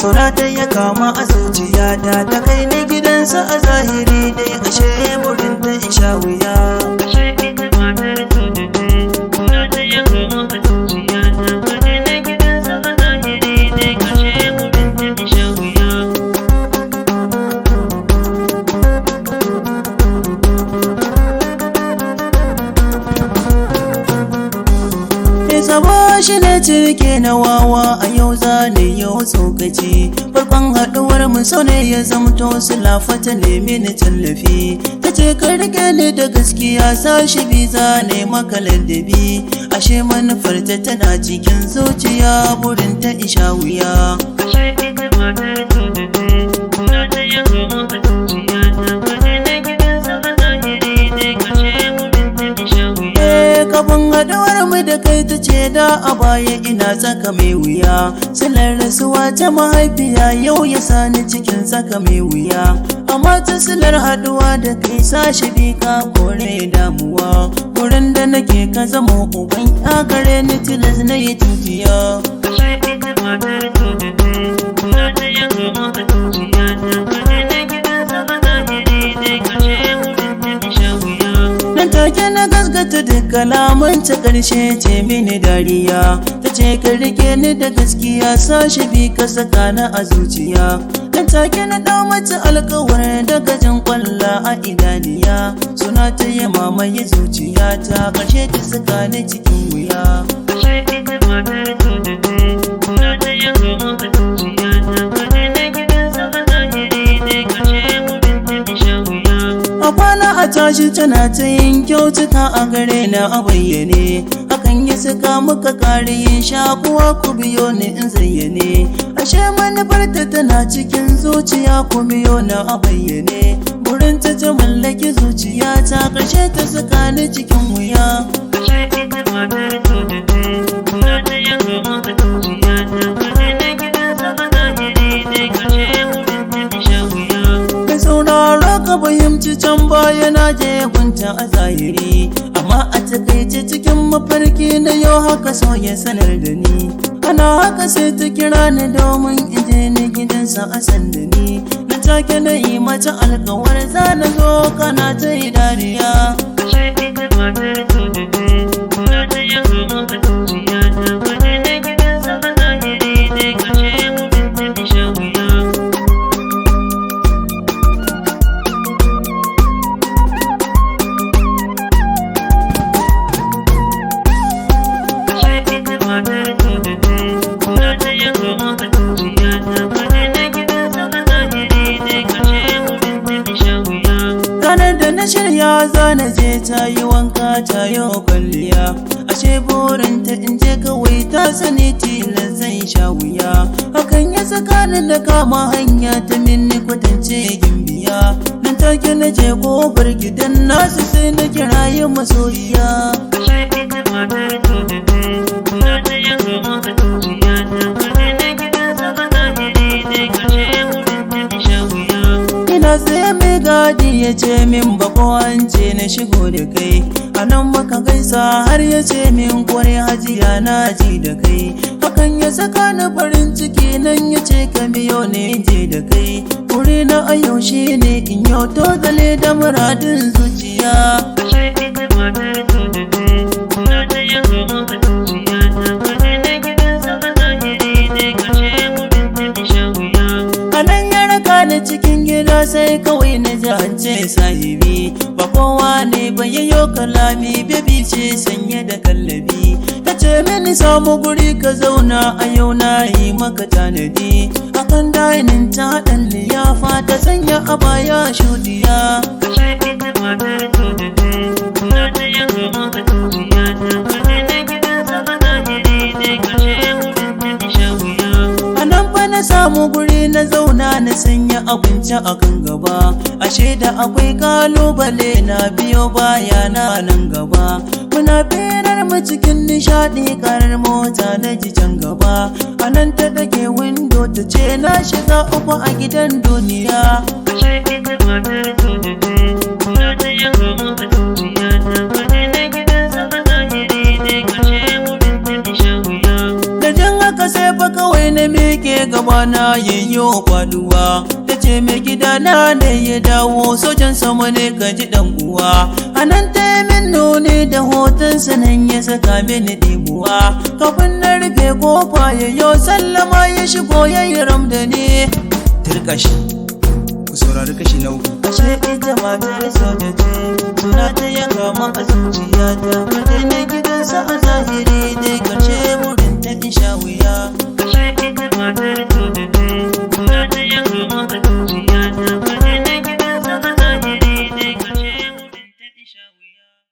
Sonata ya kama a zuciyata ta kai ni gidansa a zahiri dai ashe burin ta isha wuya. Ashe ita matar soja ce, Sonata ya kama a zuciyata ta kai ni gidansa a zahiri dai ashe burin ta isha wuya. Sabo shi ne cirke na wawa a yau zane yau tsokaci. Farkon haɗuwar mu sau ne ya zamto sulafa ta nemi ni tallafi. Ta ce ka rike ni da gaskiya sashi biza ne maka ladabi. Ashe manufar ta tana cikin zuciya burin ta isha wuya. Ashe ita matar soja ce, Sonata ya kama a zuciyata ta kai ni gidansa a zahiri dai ashe burin ta isha wuya. Kafin haɗuwar mu da kai ta ce da a baya ina tsaka mai wuya. Silar rasuwa ta mahaifiya yau ya sani cikin tsaka mai wuya. Amma ta silar haɗuwa da kai sashi bi ka kore damuwa. Wurin da nake ka zama uban ya gare ni tilas na yi tutiya. Ashe ita matar soja ce, Sonata ya kama a zuciyata ta kai ni gidansa a zahiri dai ashe burin ta isha wuya. Nan take na gaskata duk kalaman ta ƙarshe ce mini dariya. Ta ce ka rike ni da gaskiya sashi bi ka saka na a zuciya. Nan take na ɗau mata alkawar daga jan ƙwalla a idaniya. Suna ta yi mamaye zuciya ta ƙarshe ta saka ni cikin wuya. Ashe ita matar soja ce, Sonata ya kama a zuciyata ta kai ni gidansa a zahiri dai ashe burin ta isha wuya. A kwana a tashi tana ta yin kyautuka a gare na a bayyane. Hakan ya saka muka kare yin shakuwa ku biyo ni in zayyane. Ashe manufarta tana cikin zuciya ku biyo na a bayyane. Burinta ta mallaki zuciya ta ƙarshe ta saka ni cikin wuya. Ashe ita matar soja ce, Sonata ya kama a zuciyata ta kai ni gidansa a zahiri dai ashe burin ta isha wuya. Ka sauraro ka fahimci can baya na je gunta a zahiri. Amma a takaice cikin mafarki na yau haka so ya sanar da ni. Ana haka sai ta kira ni domin in je ni gidansa a sanda ni. Na take na yi mata alkawar za na zo kana ta yi dariya. Ashe ita matar soja ce, Sonata ya kama a zuciyata ta kai ni gidansa a zahiri dai ashe burin ta isha wuya. Ashe ita matar soja ce, Sonata ya kama a zuciyata ta kai ni gidansa a zahiri dai ashe burin ta isha wuya. Ranar da na shirya za na je ta yi wanka ta yi kwalliya. Ashe burinta in je kawai ta sani tilas zan sha wuya. Hakan ya saka ni da kama hanya ta minni kwatance gimbiya. Nan take na je kofar gidan nasu sai na kira yi masoyiya. Ashe ita matar soja ce, Sonata ya kama a zuciyata ta kai ni gidansa a zahiri dai ashe burin ta isha wuya. Ina sai mai gadi ya ce min bako an ce na shigo da kai. A nan muka gaisa har ya ce min kware hajiya na ji da kai. Hakan ya saka ni farin ciki nan ya ce ka biyo ne je da kai. Wuri na a yau shi ne in yau tozale da muradin zuciya. Ashe ita matar soja ce, Sonata ya kama a zuciyata ta kai ni gidansa a zahiri dai ashe burin ta isha wuya. A nan ya raka ni cikin gida sai kawai na ji an ce sahibi. Ba kowa ne ba yayyo kalami bebi ce sanye da kallabi. Ta ce mini samu guri ka zauna a yau na yi maka tanadi. Akan dainin ta haɗin liyafa ta sanya a baya shudiya. Ashe ita matar soja ce, Sonata ya kama a zuciyata ta kai ni gidansa a zahiri dai ashe burin ta isha wuya. A nan fa na samu guri na zauna na sanya abinci a kan gaba. Ashe da akwai kalubale na biyo baya na nan gaba. Muna firar mu cikin nishaɗi karar mota na ji can gaba. A nan ta dage windo ta ce na shiga uku a gidan duniya. Ashe ita matar soja ce, Sonata ya kama a zuciyata ta kai ni gidansa a zahiri dai ashe burin ta isha wuya. Da jin haka sai fa kawai kawai na miƙe gaba na yayyo faduwa. Ta ce mai gida na ne ya dawo, sojan sama ne ka ji dan uwa. Anan ta yi min nuni da hotonsa nan ya saka mini ɗimuwa. Kafin na rufe kofa yayyo sallama ya shigo ya yi ram da ni. Turkashi, ku saurari kashi na uku. Ashe ita matar soja ce, suna ta yanka man a zuciyata. Kaje na gidansa a